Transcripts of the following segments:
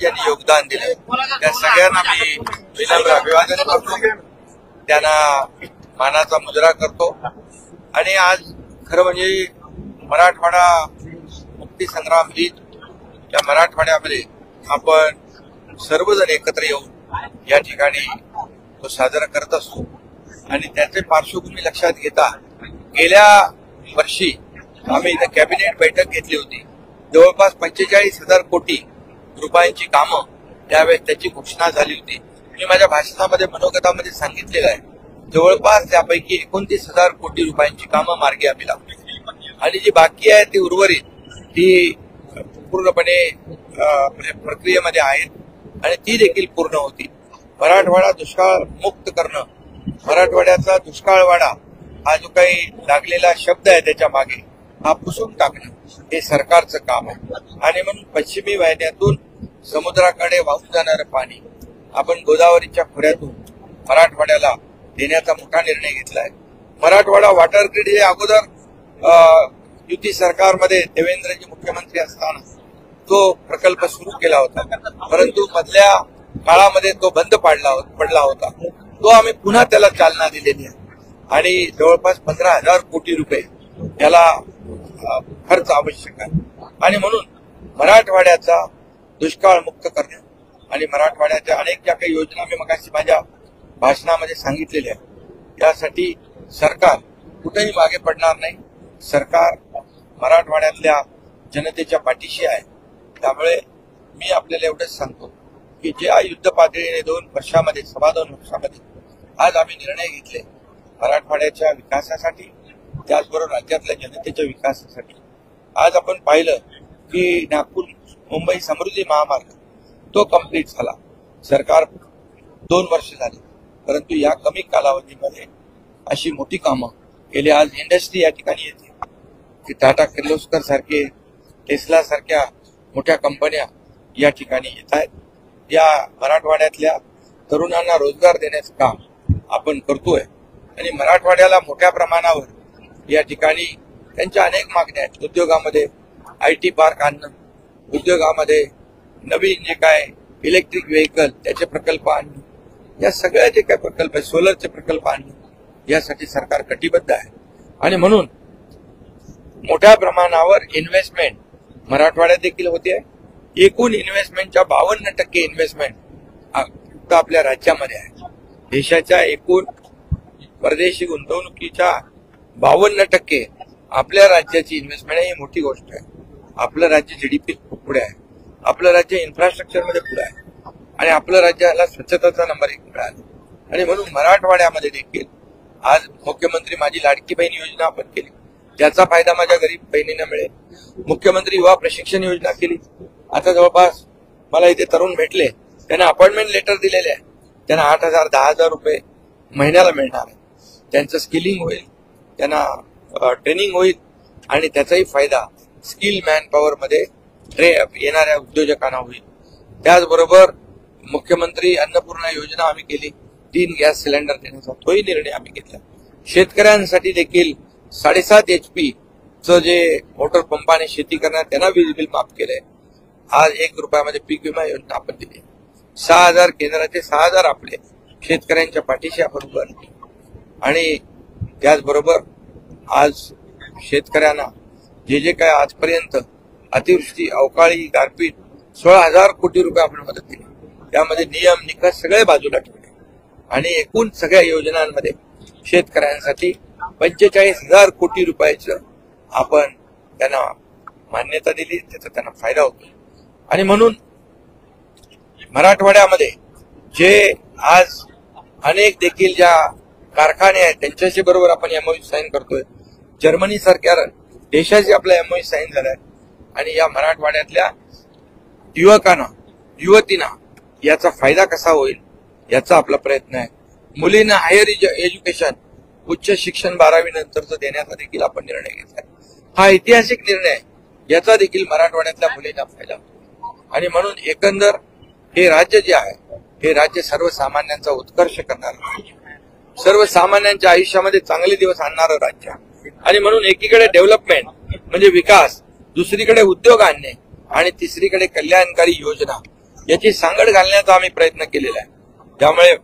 ज्यांनी योगदान दिले त्या सगळ्यांना मी विनम्र अभिवादन करतो, त्यांना मानाचा मुजरा करतो। आणि आज खरं म्हणजे मराठवाडा मुक्ती संग्राम दिन या मराठवाड्यामध्ये आपण सर्वजण एकत्र येऊन या ठिकाणी तो साजरा करत असतो। आणि त्याचे पार्श्वभूमी लक्षात घेता गेल्या वर्षी आम्ही इथे कॅबिनेट बैठक घेतली होती। जवळपास 45,000 कोटी रुपयांची कामं त्यावेळेस त्याची घोषणा झाली होती। मी माझ्या भाषणामध्ये मनोगतामध्ये सांगितलेलं आहे, जवळपास त्यापैकी 29,000 कोटी रुपयांची कामं मार्गी आम्ही लावली आणि जी बाकी आहे ती उर्वरित ती पूर्णपणे प्रक्रियेमध्ये आहेत आणि ती देखील पूर्ण होती। मराठवाडा दुष्काळ मुक्त करणं, मराठवाड्याचा दुष्काळवाडा हा जो काही लागलेला शब्द आहे त्याच्या मागे हा पुसून टाकणं हे सरकारचं काम आहे। आणि म्हणून पश्चिमी वाहिन्यातून समुद्राकडे वाहून जाणारं पाणी आपण गोदावरीच्या खोऱ्यातून मराठवाड्याला देण्याचा मोठा निर्णय घेतलाय। मराठवाडा वॉटर ग्रीड हे अगोदर युती सरकारमध्ये देवेंद्रजी मुख्यमंत्री असताना तो प्रकल्प सुरू केला होता, परंतु मधल्या काळामध्ये तो बंद पडला होता। तो आम्ही पुन्हा त्याला चालना दिलेली आहे आणि जवळपास 15,000 कोटी रुपये याला खर्च आवश्यक आहे। आणि म्हणून मराठवाड्याचा दुष्काळ मुक्त करणे आणि मराठवाड्याच्या अनेक ज्या काही योजना मी मगाशी माझ्या भाषणामध्ये सांगितलेल्या आहेत यासाठी सरकार कुठेही मागे पडणार नाही। सरकार मराठवाड्यातल्या जनतेच्या पाठीशी आहे। त्यामुळे मी आपल्याला एवढंच सांगतो की ज्या युद्ध पातळीने 2 वर्षामध्ये 2.25 वर्षामध्ये आज आम्ही निर्णय घेतले मराठवाड्याच्या विकासासाठी, त्याचबरोबर राज्यातल्या जनतेच्या विकासासाठी। आज आपण पाहिलं की नागपूर मुंबई समृद्धी महामार्ग तो कंप्लीट झाला। सरकार 2 वर्ष झाली, परंतु या कमी कालावधीमध्ये अशी मोठी कामं केली। आज इंडस्ट्री या ठिकाणी येते की टाटा किर्लोस्कर सारखे, टेस्ला सारख्या मोठ्या कंपन्या या ठिकाणी येत आहेत। या मराठवाड्यातल्या तरुणांना रोजगार देण्याचं काम आपण करतोय आणि मराठवाड्याला मोठ्या प्रमाणावर या ठिकाणी त्यांच्या अनेक मागण्या आहेत। उद्योगामध्ये IT पार्क आणणं, उद्योगामध्ये नवीन जे काय इलेक्ट्रिक व्हेकल त्याचे प्रकल्प आणणं, या सगळ्या जे काय प्रकल्प आहेत, सोलरचे प्रकल्प आणणं, यासाठी सरकार कटिबद्ध आहे। आणि म्हणून मोठ्या प्रमाणावर इन्व्हेस्टमेंट मराठवाड्यात देखील होते। एकूण इन्व्हेस्टमेंटच्या 52% इन्व्हेस्टमेंट आपल्या राज्यामध्ये आहे। देशाच्या एकूण परदेशी गुंतवणुकीच्या 52% आपल्या राज्याची इन्व्हेस्टमेंट आहे। ही मोठी गोष्ट आहे। आपलं राज्य GDP पुढे आहे, आपलं राज्य इन्फ्रास्ट्रक्चरमध्ये पुढे आहे आणि आपलं राज्याला स्वच्छतेचा नंबर 1 मिळाला। आणि म्हणून मराठवाड्यामध्ये देखील आज मुख्यमंत्री माझी लाडकी बहीण योजना आपण केली, त्याचा फायदा माझ्या गरीब बहिणींना मिळेल। मुख्यमंत्री युवा प्रशिक्षण योजना केली। आता जवळपास मला इथे तरुण भेटले, त्यांना अपॉइंटमेंट लेटर दिलेले आहे, त्यांना 8,000 10,000 रुपये महिन्याला मिळणार आहे। त्यांचं स्किलिंग होईल, त्यांना ट्रेनिंग होईल आणि त्याचाही फायदा स्किल मॅन पॉवर मध्ये येणाऱ्या उद्योजकांना होईल। त्याचबरोबर मुख्यमंत्री अन्नपूर्णा योजना आम्ही केली, 3 गॅस सिलेंडर देण्याचा तोही निर्णय आम्ही घेतला। शेतकऱ्यांसाठी देखील 7.5 HP चं जे मोटर पंपाने शेती करणार त्यांना वीज बिल माफ केलंय। आज 1 रुपयामध्ये पीक विमा योजना आपण दिली। 6,000 केंद्राचे 6,000 आपले शेतकऱ्यांच्या पाठीशी आपण उभं राहिलो। आणि त्याचबरोबर आज शेतकऱ्यांना जे काय आजपर्यंत अतिवृष्टी, अवकाळी, गारपीट 16,000 कोटी रुपये आपण मदत दिली। त्यामध्ये नियम निकष सगळे बाजूला ठेवले आणि एकूण सगळ्या योजनांमध्ये शेतकऱ्यांसाठी 45,000 कोटी रुपयाचं आपण त्यांना मान्यता दिली, त्याचा त्यांना फायदा होतो। आणि म्हणून मराठवाड्यामध्ये जे आज अनेक देखील ज्या कारखाने आहेत त्यांच्याशी बरोबर आपण MOU साईन करतोय। जर्मनी सारख्या देशाशी आपला MOU साईन झालाय आणि या मराठवाड्यातल्या युवकांना, युवतींना याचा फायदा कसा होईल याचा आपला प्रयत्न आहे। मुलींना हायर एज्युकेशन, उच्च शिक्षण 12वी नंतरचं देण्याचा देखील आपण निर्णय घेतलाय। हा ऐतिहासिक निर्णय, याचा देखील मराठवाड्यातल्या मुलींना फायदा होतो। आणि म्हणून एकंदर हे राज्य जे आहे हे राज्य सर्वसामान्यांचा उत्कर्ष करणारं राज्य, सर्वसामान्यांच्या आयुष्यामध्ये चांगले दिवस आणणारं राज्य। आणि म्हणून एकीकडे डेव्हलपमेंट म्हणजे विकास, दुसरीकडे उद्योग आणणे आणि तिसरीकडे कल्याणकारी योजना याची सांगड घालण्याचा आम्ही प्रयत्न केलेला आहे. त्यामुळे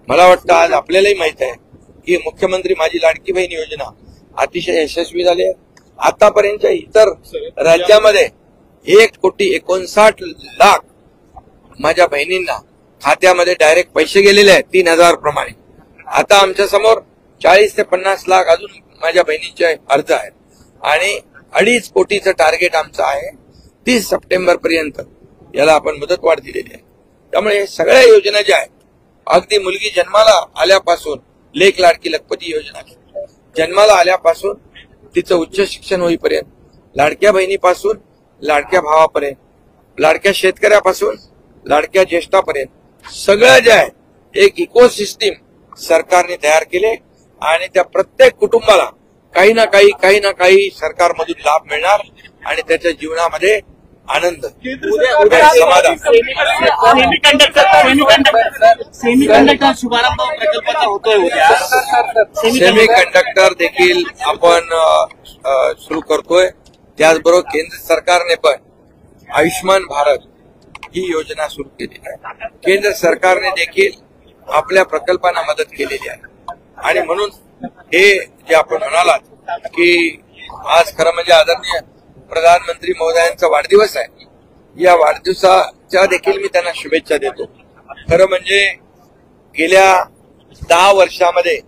मला वाटतं आज आपल्यालाही माहित आहे की मुख्यमंत्री माझी लाडकी बहीण योजना अतिशय यशस्वी झाली आहे. आतापर्यंतच्या इतर राज्यामध्ये 1,59,00,000 माझ्या बहिणींना खात्यामध्ये डायरेक्ट पैसे गेलेले आहेत 3,000 प्रमाणे. आता आमच्या समोर 40 ते 50 लाख अजून माझ्या बहिणींचे अर्ज आहेत आणि 2.5 कोटीचं टार्गेट आमचं आहे. 30 सप्टेंबर पर्यंत याला आपण मुदतवाढ दिलेली आहे. त्यामुळे सगळ्या योजना ज्या आहेत अगदी मुलगी जन्माला आल्यापासून लेक लाडकी लखपती योजना जन्माला आल्यापासून तिचं उच्च शिक्षण होईपर्यंत, लाडक्या बहिणीपासून लाडक्या भावापर्यंत, लाडक्या शेतकऱ्यापासून लाडक्या ज्येष्ठापर्यंत सगळं जे आहे एक इकोसिस्टीम सरकारने तयार केले आणि त्या प्रत्येक कुटुंबाला काही ना काही सरकारमधून लाभ मिळणार आणि त्याच्या जीवनामध्ये आनंद समाधान. सेमीकंडक्टर शुभारंभ प्रकल्पाचा होतोय उद्या. सेमीकंडक्टर देखील आपण सुरू करतोय. त्याचबरोबर केंद्र सरकारने पण आयुष्मान भारत ही योजना सुरू केली आहे. केंद्र सरकारने देखील आपल्या प्रकल्पांना मदत केलेली आहे आणि म्हणून हे जे आपण म्हणालात की आज खरं म्हणजे आदरणीय प्रधानमंत्री महोदयांचा वाढदिवस आहे. या वाढदिवसाच्या देखील मी त्यांना शुभेच्छा देतो. खरं म्हणजे गेल्या 10 वर्षामध्ये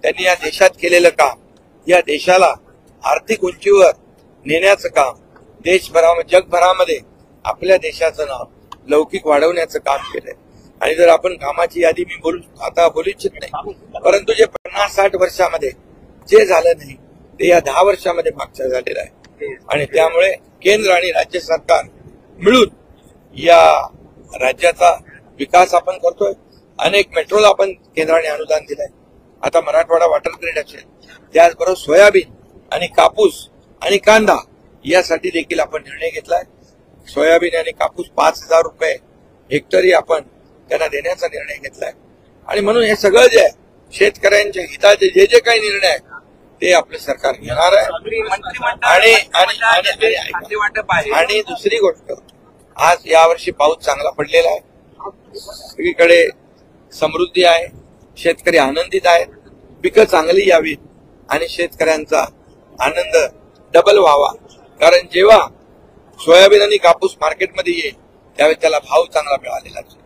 त्यांनी या देशात केलेलं काम, या देशाला आर्थिक उंचीवर नेण्याचं काम, देशभरामध्ये जगभरामध्ये आपल्या देशाचं नाव लौकिक वाढवण्याचं काम केलंय. आणि जर आपण कामाची यादी मी आता बोलू इच्छित नाही, परंतु जे 50-60 वर्षामध्ये जे झालं नाही ते या 10 वर्षामध्ये मागच्या झालेलं आहे. आणि त्यामुळे केंद्र आणि राज्य सरकार मिळून या राज्याचा विकास आपण करतोय. अनेक मेट्रोला आपण केंद्राने अनुदान दिलंय. आता मराठवाडा वॉटर ग्रीड असेल, त्याचबरोबर सोयाबीन आणि कापूस आणि कांदा यासाठी देखील आपण निर्णय घेतलाय. सोयाबीन आणि कापूस 5,000 रुपये हेक्टरी आपण त्यांना देण्याचा निर्णय घेतलाय. आणि म्हणून हे सगळं जे आहे शेतकऱ्यांच्या हिताचे जे जे काही निर्णय आहेत ते आपलं सरकार घेणार आहे. आणि दुसरी गोष्ट, आज यावर्षी पाऊस चांगला पडलेला आहे, सगळीकडे समृद्धी आहे, शेतकरी आनंदित आहेत, पिकं चांगली यावीत आणि शेतकऱ्यांचा आनंद डबल व्हावा. कारण जेव्हा सोयाबीन आणि कापूस मार्केटमध्ये येईल त्यावेळी त्याला भाव चांगला मिळालेला असेल.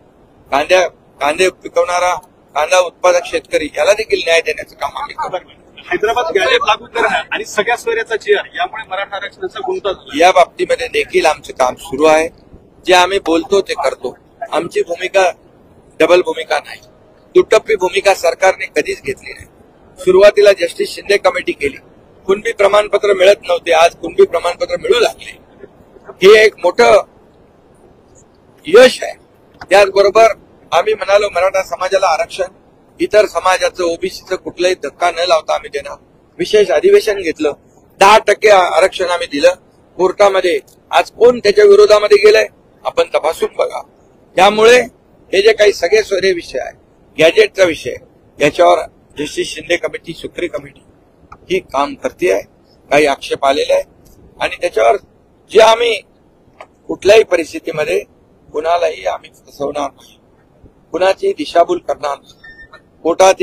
कांदे पिकवणारा कांदा उत्पादक शेतकरी याला देखील न्याय देण्याचं काम आम्ही करू. हैदराबाद गॅलेट लागू करणं आणि सगळ्या सोयऱ्याचा चेअर यामुळे मराठा आरक्षणाचा गुंता या बाबतीमध्ये देखील आमचं काम सुरू आहे. जे आम्ही बोलतो ते करतो. आमची भूमिका डबल भूमिका नाही, दुटप्पी भूमिका सरकारने कधीच घेतली नाही. सुरुवातीला जस्टिस शिंदे कमिटी केली, कुणबी प्रमाणपत्र मिळत नव्हते, आज कुणबी प्रमाणपत्र मिळू लागले. हे एक मोठं यश आहे. त्याचबरोबर आम्ही म्हणालो मराठा समाजाला आरक्षण, इतर समाजाचं ओबीसीचं कुठलाही धक्का न लावता आम्ही देणार. विशेष अधिवेशन घेतलं, 10% आरक्षण आम्ही दिलं कोर्टामध्ये. आज कोण त्याच्या विरोधामध्ये गेलंय आपण तपासून बघा. त्यामुळे हे जे काही सगळे सोयरे विषय आहे, गॅजेटचा विषय, याच्यावर justice Shinde committee, Sukri committee ही काम करते आहे. काही आक्षेप आलेले आहे आणि त्याच्यावर जे आम्ही कुठल्याही परिस्थितीमध्ये कुणालाही आम्ही फसवणार नाही, कुणाची दिशाभूल करणार नाही, कोटात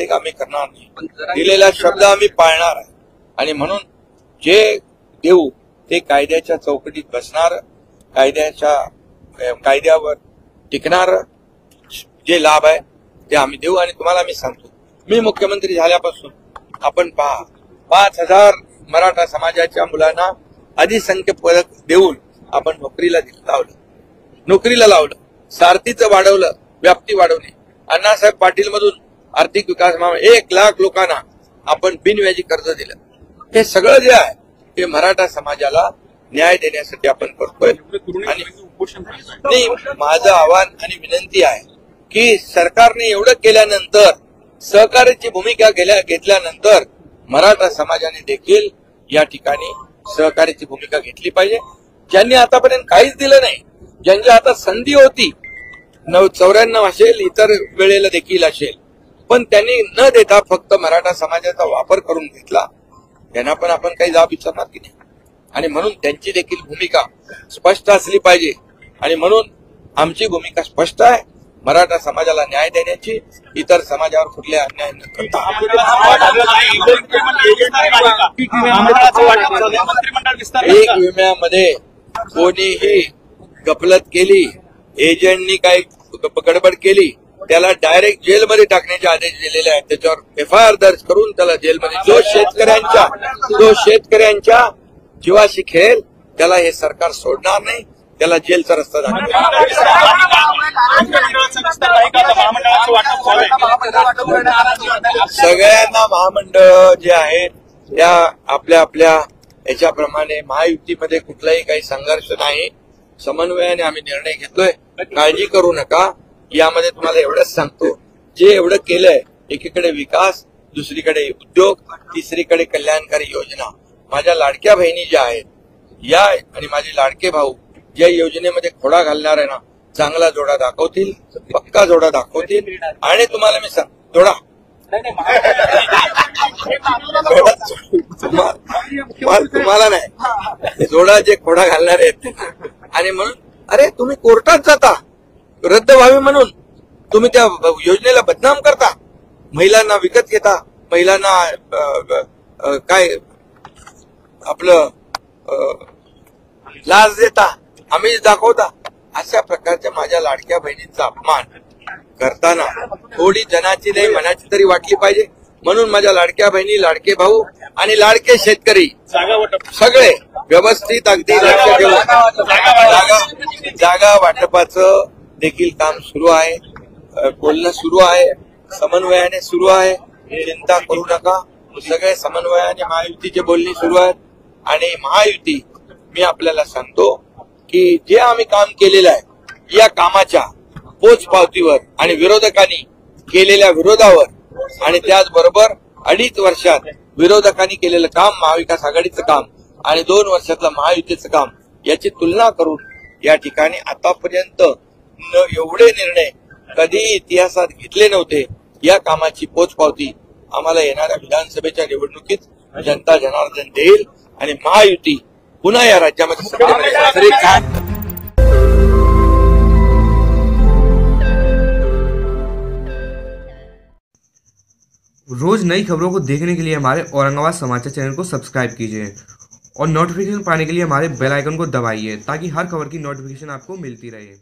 एक आम्ही करणार नाही. दिलेला शब्द आम्ही पाळणार आहे. आणि म्हणून जे देऊ ते कायद्याच्या चौकटीत बसणार, कायद्यावर टिकणार जे लाभ आहे ते आम्ही देऊ. आणि तुम्हाला मी सांगतो, मी मुख्यमंत्री झाल्यापासून आपण पहा 5,000 मराठा समाजाच्या मुलांना अधिसंख्य पदक देऊन आपण नोकरीला लावलं, सारथीचं वाढवलं, व्याप्ती वाढवणे. अण्णासाहेब पाटील मधून आर्थिक विकास 1 लाख लोकांना आपण बिनव्याजी कर्ज दिलं. हे सगळं जे आहे ते मराठा समाजाला न्याय देण्यासाठी आपण करतोय. आणि माझं आव्हान आणि विनंती आहे की सरकारने एवढं केल्यानंतर, सहकार्याची भूमिका घेतल्यानंतर मराठा समाजाने देखील या ठिकाणी सहकार्याची भूमिका घेतली पाहिजे. ज्यांनी आतापर्यंत काहीच दिलं नाही, ज्यांच्या हातात संधी होती, 94 असेल, इतर वेळेला देखील असेल, पण त्यांनी न देता फक्त मराठा समाजाचा वापर करून घेतला, त्यांना पण आपण काही जाब विचारणार की नाही. आणि म्हणून त्यांची देखील भूमिका स्पष्ट असली पाहिजे. आणि म्हणून आमची भूमिका स्पष्ट आहे, मराठा समाजाला न्याय देण्याची, इतर समाजावर कुठले अन्याय न करता. एक विम्यामध्ये कोणीही गफलत केली, एजंटनी काही गडबड केली, त्याला डायरेक्ट जेलमध्ये टाकण्याचे आदेश दिलेले आहेत. त्याच्यावर FIR दर्ज करून त्याला जेलमध्ये, जो शेतकऱ्यांच्या जीवाशी खेळेल त्याला हे सरकार सोडणार नाही, त्याला जेलचा रस्ता दाखवेल. सगळ्यांना महामंडळ जे आहेत त्या आपल्या आपल्या याच्याप्रमाणे महायुतीमध्ये कुठलाही काही संघर्ष नाही, समन्वयाने आम्ही निर्णय घेतलोय. काळजी करू नका. यामध्ये तुम्हाला एवढंच सांगतो, जे एवढं केलंय, एकीकडे विकास, दुसरीकडे उद्योग, तिसरीकडे कल्याणकारी योजना, माझ्या लाडक्या बहिणी ज्या आहेत या आणि माझे लाडके भाऊ ज्या योजनेमध्ये खोडा घालणार आहे ना, चांगला जोडा दाखवतील, पक्का जोडा दाखवतील. आणि तुम्हाला मी सांग, जोडा तुम्हाला नाही, जोडा जे खोडा घालणार आहेत. आणि म्हणून अरे तुम्ही कोर्टात जाता रद्द व्हावी म्हणून, तुम्ही त्या योजनेला बदनाम करता, महिलांना विकत घेता, महिलांना काय आपलं लाच देता, आम्हीच दाखवता. अशा प्रकारच्या माझ्या लाडक्या बहिणींचा अपमान करताना थोडी जनाची नाही मनाची तरी वाटली पाहिजे. म्हणून माझ्या लाडक्या बहिणी, लाडके भाऊ आणि लाडके शेतकरी सगळे व्यवस्थित अगदी लक्ष ठेवून जागा वाटपाचं देखील काम सुरू आहे, बोलणं सुरू आहे, समन्वयाने सुरू आहे. चिंता करू नका, सगळे समन्वयाने महायुतीचे बोलणी सुरू आहेत. आणि महायुती, मी आपल्याला सांगतो की जे आम्ही काम केलेलं आहे या कामाच्या पोचपावतीवर आणि विरोधकांनी केलेल्या विरोधावर आणि त्याचबरोबर 2.5 वर्षात विरोधकांनी केलेलं काम, महाविकास आघाडीचं काम आणि 2 वर्षातलं महायुतीचं काम याची तुलना करून या ठिकाणी आतापर्यंत एवढे निर्णय कधी इतिहासात घेतले नव्हते. या कामाची पोचपावती आम्हाला येणाऱ्या विधानसभेच्या निवडणुकीत जनता जनार्दन देईल आणि महायुती पुन्हा या राज्यामध्ये रोज नई खबरों को देखने के लिए हमारे औरंगाबाद समाचार चैनल को सब्सक्राइब कीजिए और नोटिफिकेशन पाने के लिए हमारे बेल आइकन को दबाइए ताकि हर खबर की नोटिफिकेशन आपको मिलती रहे.